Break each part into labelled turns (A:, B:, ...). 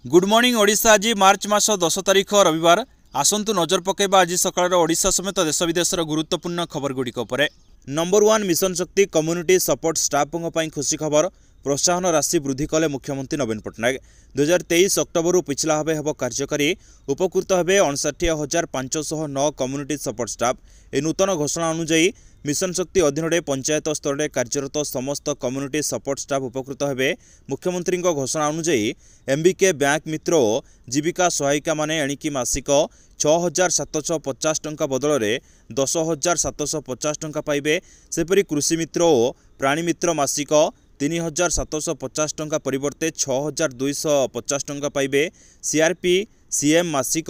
A: Good morning Odisha. आज मार्च मास 10 तारिख रविवार। आसंतु नजर पकेबा आज सकाळ ओडिशा समेत देश विदेशर गुरुत्वपूर्ण खबर गुड़िक उपरे। नंबर 1 मिशन शक्ति कम्युनिटी सपोर्ट स्टाफों पर खुशी खबर। प्रोत्साहन राशि वृद्धि कले मुख्यमंत्री नवीन पट्टनायक। 2023 अक्टोबर पिछला भाव हम कार्यकारी। उपकृत हे 59,509 कम्युनिटी सपोर्ट स्टाफ। ए नूतन घोषणा अनुଯାयी मिशन शक्ति अधीन पंचायत स्तर में कार्यरत समस्त कम्युनिटी सपोर्ट स्टाफ उपकृत हे। मुख्यमंत्री घोषणा अनुଯାयी एमबीके बैंक मित्र और जीविका सहायिका माने एणिकी मासिक 6,750 टंका बदल में 10,750 टंका पाइबे। सेपरी कृषि मित्र और प्राणी मित्र मासिक 3,750 टंका परिवर्ते 6,250 टंका पाइबे। सीआरपी सीएम मासिक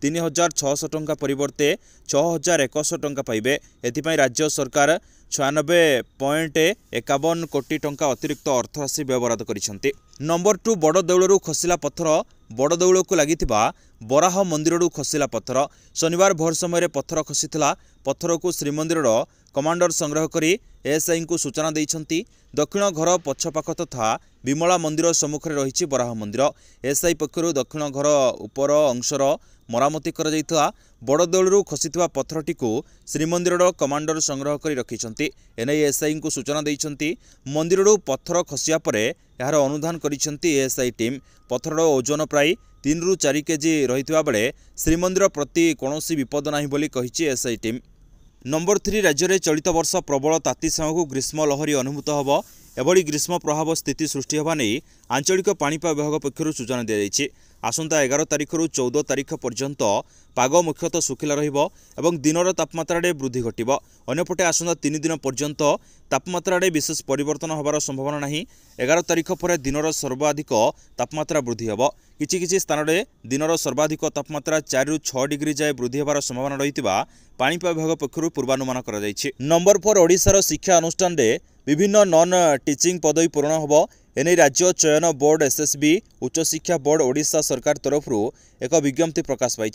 A: 3,600 टंका परिवर्ते 6,100 टंका पाइबे। एथिपाई राज्य सरकार 96.51 कोटी टंका अतिरिक्त अर्थराशि व्यवहार करिसेंती। नंबर 2 बड़ देउलरू खसिला पत्थर। बड़ देउल को लागिथिबा बराह मंदिररू खसिला पत्थर। शनिवार भोर समय पत्थर खसीथिला। पत्थर को श्रीमंदिर कमांडर संग्रह करी एएसआई को सूचना देइछंती। दक्षिण घर पछपाख तथा विमला मंदिर सम्मुखें रही बराह मंदिर। एएसआई पक्षर दक्षिण घर उपर अंशर मरामती कर बड़ देउलरू खसीथिबा पत्थरटी को श्रीमंदिर कमांडर संग्रह करी रखिछंती। एने एएसआई को सूचना देइछंती। मंदिररू पत्थर खसिया परे यार अनुधान करिछंती एएसआई टीम। पत्थर ओजन प्राय 3 ରୁ 4 केजी रहितबा बेले श्रीमंदिर प्रति कौनसी विपद नाही बोली कहिछि एएसआई टीम। नंबर 3 राज्य में चलित वर्ष प्रबल ताती सामू ग्रीष्म लहरी अनुभूत होब। एभली ग्रीष्म प्रभाव स्थिति सृष्टि होगा नहीं आंचलिक पाणीपाग विभाग पक्षर सूचना दी। आसंता 11 तारिख रु 14 तारिख पर्यंत पाग मुख्यतः सुखिला रहिबो एवं दिनर तापमात्रा वृद्धि घटिबो। अन्यपटे आसंता 3 दिन पर्यंत तापमात्रा विशेष परिवर्तन होबार संभावना नहीं। 11 तारिख पर दिनर सर्वाधिक तापमात्रा वृद्धि होब। किछि स्थान में दिनर सर्वाधिक तापमात्रा 4 ରୁ 6 डिग्री जाए वृद्धि होबार संभावना रहितिबा पाणीपाग विभाग पक्षर पूर्वानुमान करा जायछि। नंबर 4 ओडिशार शिक्षा अनुष्ठान रे विभिन्न नॉन टीचिंग पदवी पूरण होब। एने राज्य चयन बोर्ड एसएसबी उच्च शिक्षा बोर्ड ओडिशा सरकार तरफ एक विज्ञप्ति प्रकाश पाई।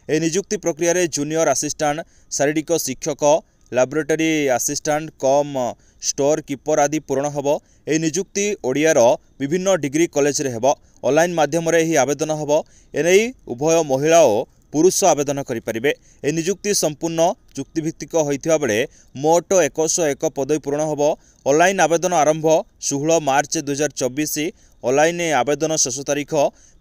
A: ए नियुक्ति प्रक्रिया रे जूनियर असिस्टेंट शारीरिक शिक्षक लैबोरेटरी असिस्टेंट कम स्टोर कीपर आदि पूरण होब। ए नियुक्ति ओडियार विभिन्न डिग्री कॉलेज रे हेब। ऑनलाइन माध्यम रे ही आवेदन होब। एने उभय महिला और पुरुष आवेदन करें। ए नियुक्ति संपूर्ण चुक्तिभित्तिक होइथिबा बेले मोट 101 पदवी पूरण होब। ऑनलाइन आवेदन आरंभ 16 मार्च 2024। ऑनलाइन आवेदन शेष तारीख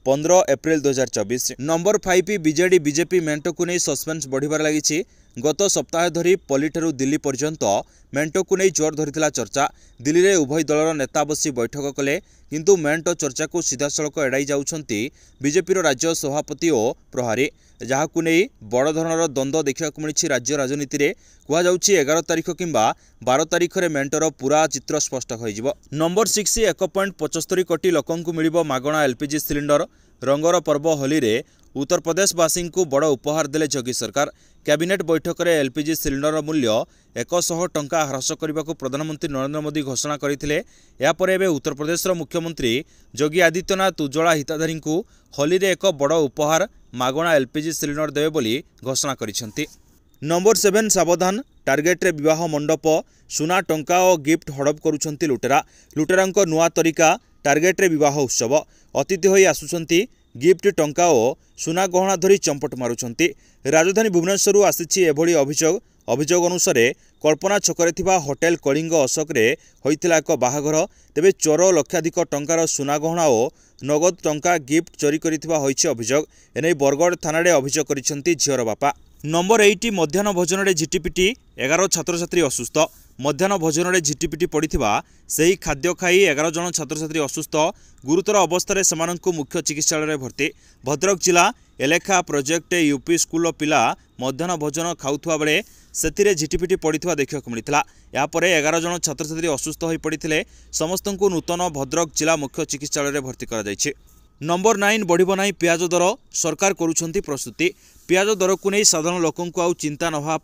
A: 15 एप्रिल 2024। नंबर 5 बीजेडी बीजेपी मेंट को नहीं सस्पेंस बढ़िबार लागिछि। गत सप्ताह धरी पल्लीठारू दिल्ली पर्यंत मेंट को नहीं जोर धरिथिला चर्चा। दिल्ली रे उभय दलर नेता बसी बैठक कले किंतु मेंट चर्चा को सीधासलख एड़ाई जाउछंती बीजेपी राज्य सभापति और प्रहारी। जहाकु नहीं बड़ धरणर द्वंद्व देखा मिली राज्य राजनीति रे। कहुछि 11 तारिख किंबा 12 तारिख रे मेंटर पूरा चित्र स्पष्ट हो। नंबर 6 1.75 कोटी लोकंकु मिलिबो मागणा एलपीजी सिलिंडर। रंगर पर्व होली रे उत्तर प्रदेशवासी को बड़ उपहार देले योगी सरकार। कैबिनेट बैठक में एलपीजी सिलिंडर मूल्य 100 टंका ह्रास करने को प्रधानमंत्री नरेंद्र मोदी घोषणा करते। यापर उत्तर प्रदेश मुख्यमंत्री योगी आदित्यनाथ उज्ज्वला हिताधारी को होली रे एक बड़ उपहार मागणा एलपीजी सिलिंडर देवे बोली घोषणा करिसेंती। नंबर 7 सावधान टार्गेट रे विवाह मंडप सुना टंका और गिफ्ट हड़प करुछंती लुटेरा। लुटेरांको नुआ तरीका टार्गेट रे विवाह उत्सव। अतिथि होई आसुछंती गिफ्ट टंका और सुना गहना धरी चंपट मारुछंती। राजधानी भुवनेश्वर आसीछि एभली अभियोग। अभियोग अनुसार कल्पना छकरे थिबा होटेल कलिंग अशोक रे होइतिला एक बाहाघर। तेबे चोर लक्षाधिक टंकार सुना गहना और नगद टंका गिफ्ट चोरी करिथिबा होइछि अभियोग। एनै बरगड़ थाना अभियोग करिसेंती झियर बापा। नंबर 8 मध्याह्न भोजन रे झिटिपिटी 11 छात्र छात्री असुस्थ। मध्याह्न भोजन रे झिटिपिटी पड़िथिबा सेही खाद्य खाई 11 जन छात्र छात्री असुस्थ। गुरुतर अवस्था समानंकु मुख्य चिकित्सालय रे भर्ती। भद्रक जिला एलेखा प्रोजेक्ट यूपी स्कूल पिला मध्याह्न भोजन खाउथुवा बेले सेथिरे झिटिपिटी पड़िथिबा देखिବାକୁ मिलिथिला। यापर 11 जन छात्र छात्री असुस्थ होई पड़िथिले। समस्तंकु नूतन भद्रक जिला मुख्य चिकित्सालय रे भर्ती करा जायछि। नंबर 9 बढ़िबो नाही पियाज दर। सरकार करुछंती प्रस्तुति। पियाज दर को नहीं साधारण लोकंकु आउ चिंता नवा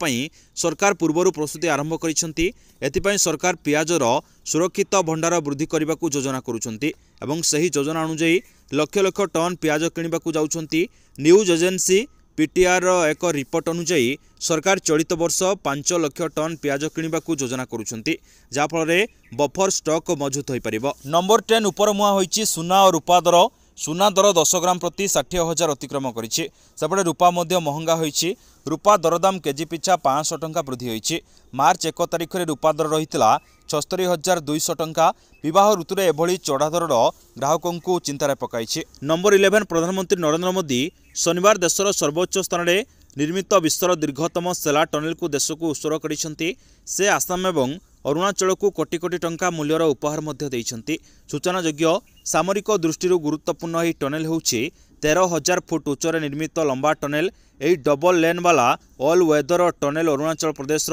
A: सरकार पूर्वर प्रस्तुति आरंभ करिसेंती। एथिपाई सरकार पियाजर सुरक्षित भंडार वृद्धि करने को योजना करुछंती एवं सही योजना अनुଯାयी लक्ष लक्ष टन पियाज किणवाक जाउछंती। न्यूज एजेंसी पीटीआर एक रिपोर्ट अनुଯାयी सरकार चलित वर्ष 5 लाख टन पियाज किणवाक योजना करुछंती जाफल बफर स्टॉक मजबूत हो पारिबो। नंबर 10 उपरमुआ होईची सुना और रूपा दर। सुना दर 10 ग्राम प्रति 60,000 अतिक्रम करिछि। सेपटे रूपा मध्य महंगा होइछि। रूपा दरदाम केजी पिछा 500 टंका वृद्धि होइछि। मार्च 1 तारिख में रूपा दर रहितला 76,200 टंका। विवाह ऋतुरे एभली चढ़ा दर ग्राहकों को चिंतार पकाइछि। नंबर 11 प्रधानमंत्री नरेंद्र मोदी शनिवार देशर सर्वोच्च स्थान में निर्मित विश्वर दीर्घतम सेला टनेल को देश को उत्सर्ग करिसेंति। से आसाम एवं अरुणाचल को कोटी कोटी टंका मूल्यर उपहार मध्य देइछंती। सूचनायोग्य सामरिक दृष्टि गुरुत्वपूर्ण यह टनेल होउछि 13,000 फुट उच्चरे निर्मित लंबा टनेल। यह डबल लेन वाला all weather tunnel Arunachal Pradesh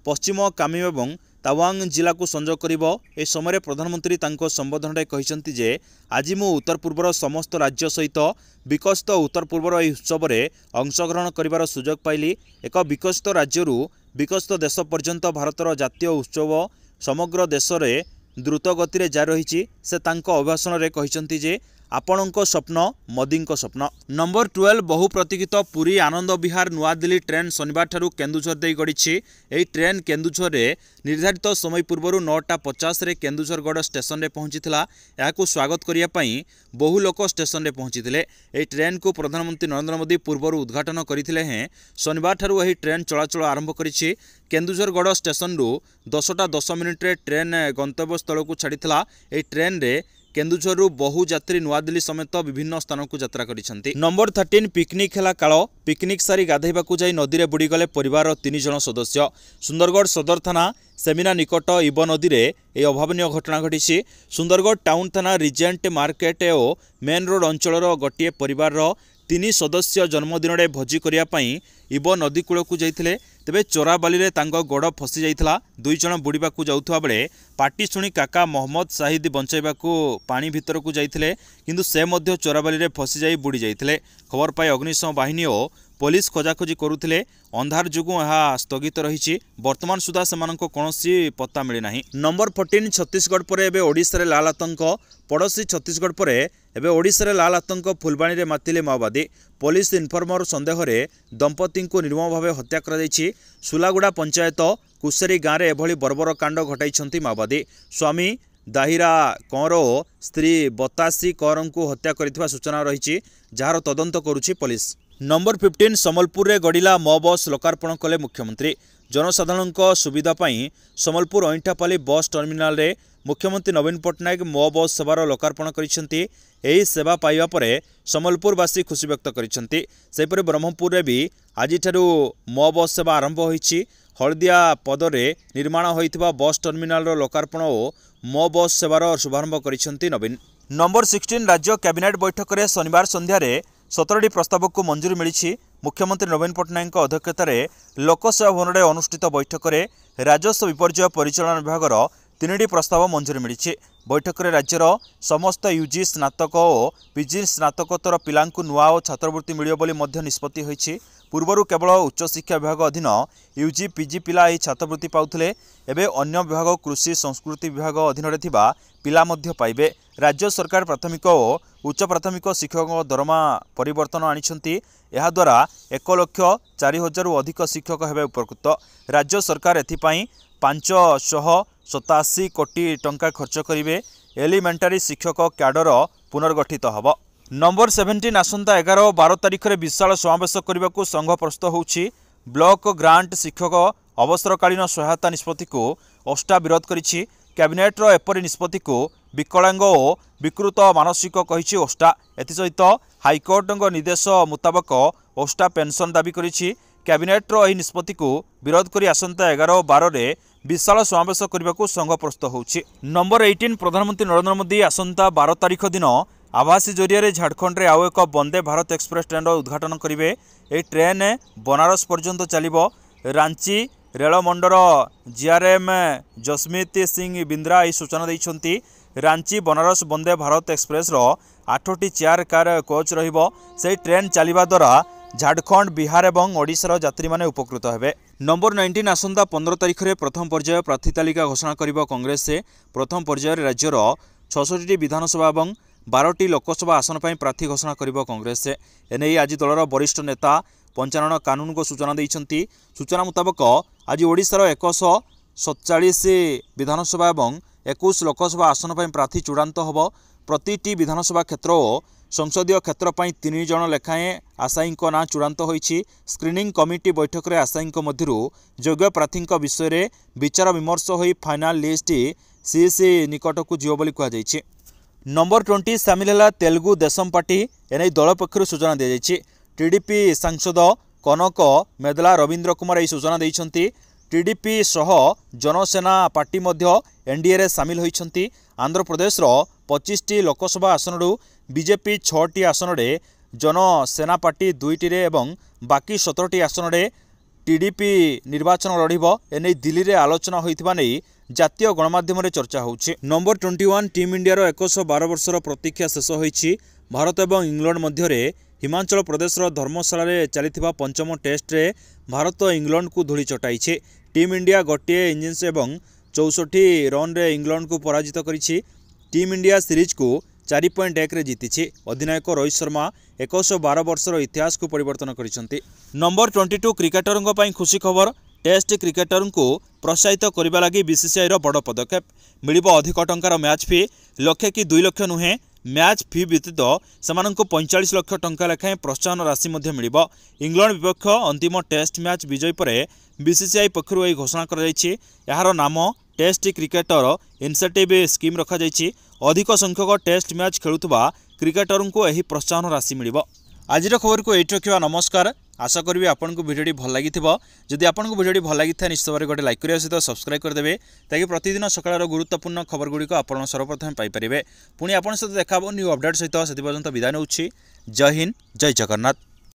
A: पश्चिम कामी एवं तावांग जिला को संजोग करिबो। ए समय प्रधानमंत्री तांको संबोधन रे कहिसंती जे आज मु उत्तर पूर्वर समस्त राज्य सहित विकसित उत्तर पूर्वर यह उत्सव में अंशग्रहण करिवार सुजोग पाइली। एक विकसित राज्यरू विकसित देश पर्यंत भारतर जातीय उत्सव समग्र देश में द्रुत गति में जारी रही। से तांको अभिभाषण रे कहिसंती जे आपणको स्वप्न मोदीको स्वप्न। नंबर 12 बहु प्रतीक्षित पुरी आनंद विहार नुआ दिल्ली ट्रेन शनिवार ठारू केन्दुझर दे गड़िछि। एही ट्रेन केन्दुझर रे निर्धारित समय पूर्व 9:50 रे केन्दुझरगढ़ स्टेशन रे पहुंचीथिला। याकू स्वागत करिया पई बहु लोक स्टेशन रे पहुंचीथिले। एही ट्रेन को प्रधानमंत्री नरेंद्र मोदी पूर्व उद्घाटन करथिले हैं। शनिवार ठारू एही ट्रेन चलाचल आरंभ करिछि। केन्दुझरगढ़ स्टेशन रु 10:10 रे ट्रेन गंतव्य स्थल को छाड़ीथिला। एही ट्रेन रे केन्दुझर बहु यात्री नुआ दिल्ली समेत विभिन्न स्थान को यात्रा करिसेंती। नंबर 13 पिकनिक हेला काल। पिकनिक सारी गाधैबाकू जाई नदी रे बुड़ीगले परिवार 3 जन सदस्य। सुंदरगढ़ सदर थाना सेमिना निकट इब नदी रे ए अभावनीय घटना घटिछि। सुंदरगढ़ टाउन थाना रिजेंट मार्केट और मेन रोड अंचल गोटे परिवार 3 सदस्य जन्मदिन में भोजी करिया पई इब नदी कूल को जाइथिले। तेबे चोरा बाली रे तांको गोड़ फसी जाइथिला। 2 जन बुड़ीबा को जाउथवा बेले पार्टी शुणी काका मोहम्मद शाहिद बंचाइबा को पानी भीतर को जाइथिले, किंतु से मध्य चोरा बाली रे फसी जाई बुड़ी जाइथिले। खबर पाई अग्निशम बाहिनी और पुलिस खोजाखोजी करुथिले। अंधार जुगु यह स्थगित रही। वर्तमान सुधा सेमानंको कोनोसी पत्ता मिली नाही। नंबर 14 छत्तीसगढ़ पर एबे ओडिशा रे लाल आतंक। पड़ोसी छत्तीसगढ़ पर एबे ओडिशा रे लाल आतंक फुलबाणी रे मातिले माओवादी। पुलिस इनफर्मर संदेह रे दंपति को निर्मम भाव हत्या करा जायछि। सुलागुड़ा पंचायत कुसेरी गाँव में एभली बर्बर कांड घटाई माओवादी। स्वामी दाहिरा कंवर और स्त्री बतासी कंवर को हत्या करथिबा सूचना रही, जार तदंत करुछि पुलिस। नंबर 15 सम्बलपुर रे गड़िला मो बस लोकार्पण कले मुख्यमंत्री। जनसाधारण सुविधा पई सम्बलपुर अईंठापाली बस टर्मिनाल रे मुख्यमंत्री नवीन पट्टनायक मो बस सेवार लोकार्पण करिसेंती। एही सेवा पाइबा परे सम्बलपुरवासी खुशी व्यक्त करिसेंती। सेपरि ब्रह्मपुर रे भी आजिठारू मो बस सेवा आरंभ होईछि। हलदिया पदरे निर्माण होइथिबा बस टर्मिनाल रो लोकार्पण और मो बस सेवार शुभारंभ करिसेंती नवीन। नंबर 16 राज्य कैबिनेट बैठक रे शनिवार संध्यार 17टी प्रस्ताव को मंजूरी मिली। मुख्यमंत्री नवीन पट्टनायक अध्यक्षतार लोकसेवा भवन में अनुष्ठित बैठक में राजस्व विपर्यय परिचालन विभाग 3टी प्रस्ताव मंजूरी मिली। बैठक में राज्यर समस्त यूजी स्नातक और पीजी स्नातकोत्तर पिलांकु नुआ और छात्रवृत्ति मिलियो बोली मध्य निष्पत्ति होईछि। पूर्वर केवल उच्च शिक्षा विभाग अधीन यूजी पीजी पिला यह छात्रवृत्ति पाउथिले। एबे अन्य विभाग कृषि संस्कृति विभाग अधीन रे थिबा पिला मध्य पाइबे। राज्य सरकार प्राथमिक और उच्च प्राथमिक शिक्षक दरमा परिवर्तन आनिछंती। एहा द्वारा 1,04,000 अधिक शिक्षक हेबे उपकृत। राज्य सरकार एथिपाई 587 कोटी टंका खर्च करिवे। एलिमेंटारी शिक्षक क्याडर पुनर्गठित हब। नंबर 17 आसंता 11 और 12 तारिख में विशाल समावेश करने को संघ प्रस्तुत होउछि। ब्लॉक ग्रांट शिक्षक अवसरकालीन सहायता निष्पत्ति को ओष्टा विरोध करिछि। कैबिनेट्र एपरि निष्पत्ति को विकलांग और विकृत मानसिक कहिछि ओष्टा। एथिसहित हाईकोर्ट निर्देश मुताबक ओष्टा पेंशन दाबी करिछि। कैबिनेट्र एही निष्पत्ति को विरोध करी आसंता 11 और 12 रे विशाल समावेश करने को संघ प्रस्तुत होउछि। नंबर 18 प्रधानमंत्री नरेंद्र मोदी आसंता 12 तारिख दिन आभासी जरिया झारखंड रे आउ एक वंदे भारत एक्सप्रेस ट्रेन उद्घाटन करेंगे। ये ट्रेन बनारस पर्यंत चलिबो। रांची रेल मंडल जीआरएम जसमीत सिंह बिंद्रा यह सूचना देइछंती। रांची बनारस वंदे भारत एक्सप्रेस 8टी चेयर कार कोच रहिबो। से ट्रेन चलिबा द्वारा झारखंड बिहार एवं ओडिशार यात्री माने उपकृत हेबे। नंबर 19 आसंता 15 तारिख में प्रथम पर्याय प्रार्थी तालिका घोषणा करिबो कांग्रेस। से प्रथम पर्याय राज्यर 66टी विधानसभा और 12टी लोकसभा आसन पर प्रार्थी घोषणा करिबो कांग्रेस। एने आज दलर वरिष्ठ नेता पंचानन कानून को सूचना देइछंती। सूचना मुताबक आज ओडिशार 147 विधानसभा और 21 लोकसभा आसन पर प्रार्थी चूड़ांत हब। प्रतिटी विधानसभा क्षेत्र और संसदीय क्षेत्र पर 3 जन लेखाएं आशायी ना चूड़ांत होईछि। स्क्रीनिंग कमिटी बैठक में आशायी मध्य योग्य प्रार्थी विषय में विचार विमर्श हो फाइनाल लिस्ट सीएसी निकट को जीव बोली कहुଯାଇଛି। नंबर 20 सामिल है तेलुगु देशम पार्टी। एने दल पक्षर सूचना दी जाइछि। टीडीपी सांसद कनक मेदला रवींद्र कुमार यह सूचना देइछन्ति। टीडीपी सह जनसेना पार्टी मध्य एनडीए रे सामिल होइछन्ति। आंध्र प्रदेश 25टी लोकसभा आसन बीजेपी 6टी आसन रे जनसेना पार्टी 2टी रे एवं बाकी 17टी आसन रे टीडीपी निर्वाचन लड़िबो। एने दिल्ली रे आलोचना होइथिबा नै जातीय गणमाध्यम रे चर्चा होउछि। नंबर 21 टीम इंडिया 112 वर्षर प्रतीक्षा शेष होइछि। भारत एवं इंग्लैंड मध्य हिमाचल प्रदेश धर्मशाला रे चलिथिबा पंचम टेस्ट रे भारत इंग्लैंड को धूली चटाइछि। टीम इंडिया गोटे इनिंग्स एवं 64 रन रे इंग्लैंड को पराजित करिछि। टीम इंडिया सीरीज को 4.1 रे जीतिछि। अधिनायक रोहित शर्मा 112 वर्षर इतिहास को परिवर्तन करिसंति। नंबर 22 क्रिकेटरों पई खुशी खबर। टेस्ट क्रिकेटरों को प्रोत्साहित करने लगी बीसीसीआई बड़ पदक्षेप। मिलिबो अधिक टंकार मैच फी। लक्षे कि 2 लाख नुहे। मैच फी व्यतीत सेमानंको 45 लाख टंका लेखाएं प्रोत्साहन राशि मध्य मिलिबो। इंग्लैंड विपक्ष अंतिम टेस्ट मैच विजय पर बीसीसीआई पक्षरु यह घोषणा कर जायछि। यार नाम टेस्ट क्रिकेटर इनसेंटिव स्कीम रखा जायछि। अधिक संख्यक टेस्ट मैच खेलुवा क्रिकेटरों को यह प्रोत्साहन राशि मिलिबो। आज खबर को एट रखा। नमस्कार। आशा करी आपन को भिडियो भल लगी। जदि आपन को भिडियो भल लगी था निश्चित भाव गोटे लाइक करने सहित सब्सक्राइब करदे ताकि प्रतिदिन सकाळ गुरुत्वपूर्ण खबर गुड़िक आप सर्वप्रथम पाइपर। पुणी आपन सहित देखा न्यू अपडेट सहित से पर्यंत विदाय नौछि। जय हिंद, जय जगन्नाथ।